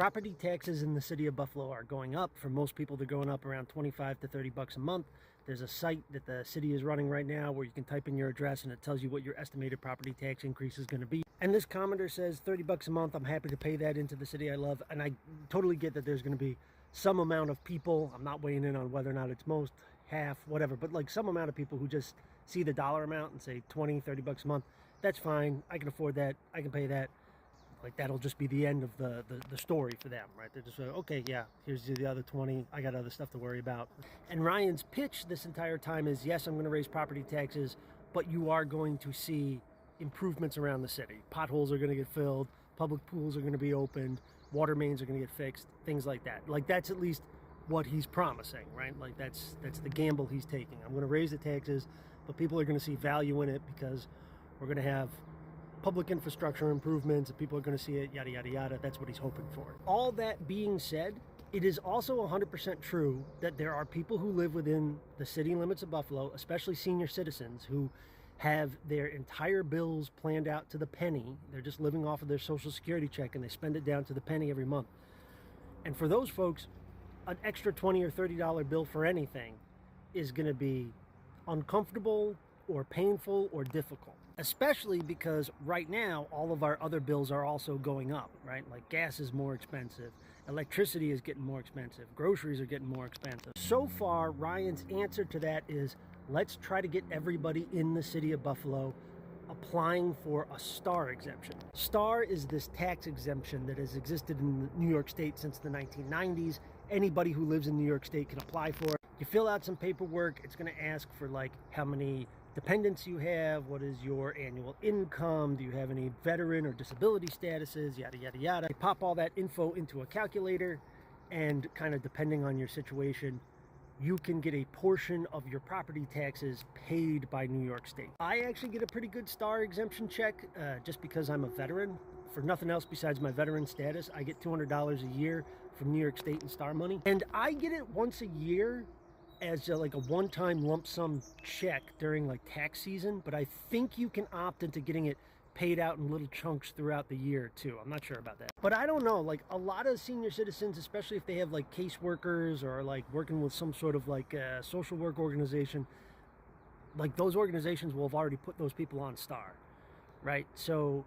Property taxes in the city of Buffalo are going up. For most people, they're going up around 25 to 30 bucks a month. There's a site that the city is running right now where you can type in your address and it tells you what your estimated property tax increase is going to be. And this commenter says 30 bucks a month. I'm happy to pay that into the city I love. And I totally get that there's going to be some amount of people, I'm not weighing in on whether or not it's most, half, whatever, but like some amount of people who just see the dollar amount and say 20, 30 bucks a month. That's fine. I can afford that. I can pay that. Like that'll just be the end of the story for them, right? They're just like, okay, yeah, here's the other 20. I got other stuff to worry about. And Ryan's pitch this entire time is, yes, I'm going to raise property taxes, but you are going to see improvements around the city. Potholes are going to get filled. Public pools are going to be opened. Water mains are going to get fixed. Things like that. Like that's at least what he's promising, right? Like that's the gamble he's taking. I'm going to raise the taxes, but people are going to see value in it because we're going to have public infrastructure improvements and people are going to see it, yada, yada, yada. That's what he's hoping for. All that being said, it is also 100% true that there are people who live within the city limits of Buffalo, especially senior citizens, who have their entire bills planned out to the penny. They're just living off of their Social Security check and they spend it down to the penny every month. And for those folks, an extra $20 or $30 bill for anything is going to be uncomfortable or painful or difficult, especially because right now all of our other bills are also going up, right? Like gas is more expensive, electricity is getting more expensive, groceries are getting more expensive. So far, Ryan's answer to that is, let's try to get everybody in the city of Buffalo applying for a STAR exemption. STAR is this tax exemption that has existed in New York State since the 1990s. Anybody who lives in New York State can apply for it. You fill out some paperwork. It's going to ask for like how many dependents you have, what is your annual income, do you have any veteran or disability statuses, yada, yada, yada. You pop all that info into a calculator and kind of depending on your situation, you can get a portion of your property taxes paid by New York State. I actually get a pretty good STAR exemption check just because I'm a veteran. For nothing else besides my veteran status, I get $200 a year from New York State and STAR money. And I get it once a year as like a one-time lump sum check during like tax season, but I think you can opt into getting it paid out in little chunks throughout the year too. I'm not sure about that, but I don't know, like a lot of senior citizens, especially if they have like caseworkers or like working with some sort of like social work organization, like those organizations will have already put those people on STAR, right? So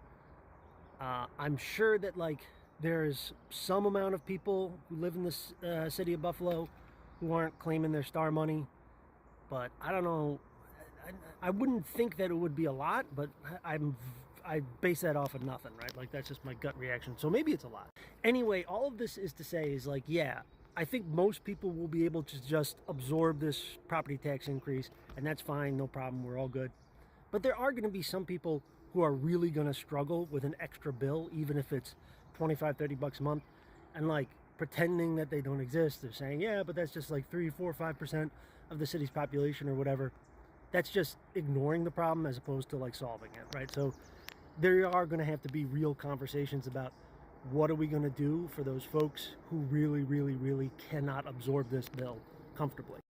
I'm sure that like there's some amount of people who live in this city of Buffalo who aren't claiming their STAR money, but I don't know. I wouldn't think that it would be a lot, but I base that off of nothing, right? Like that's just my gut reaction. So maybe it's a lot. Anyway, all of this is to say is like, yeah, I think most people will be able to just absorb this property tax increase, and that's fine, no problem, we're all good. But there are going to be some people who are really going to struggle with an extra bill, even if it's 25, 30 bucks a month, and like pretending that they don't exist. They're saying, yeah, but that's just like 3, 4, 5% of the city's population or whatever. That's just ignoring the problem as opposed to like solving it, right? So there are going to have to be real conversations about what are we going to do for those folks who really, really, really cannot absorb this bill comfortably.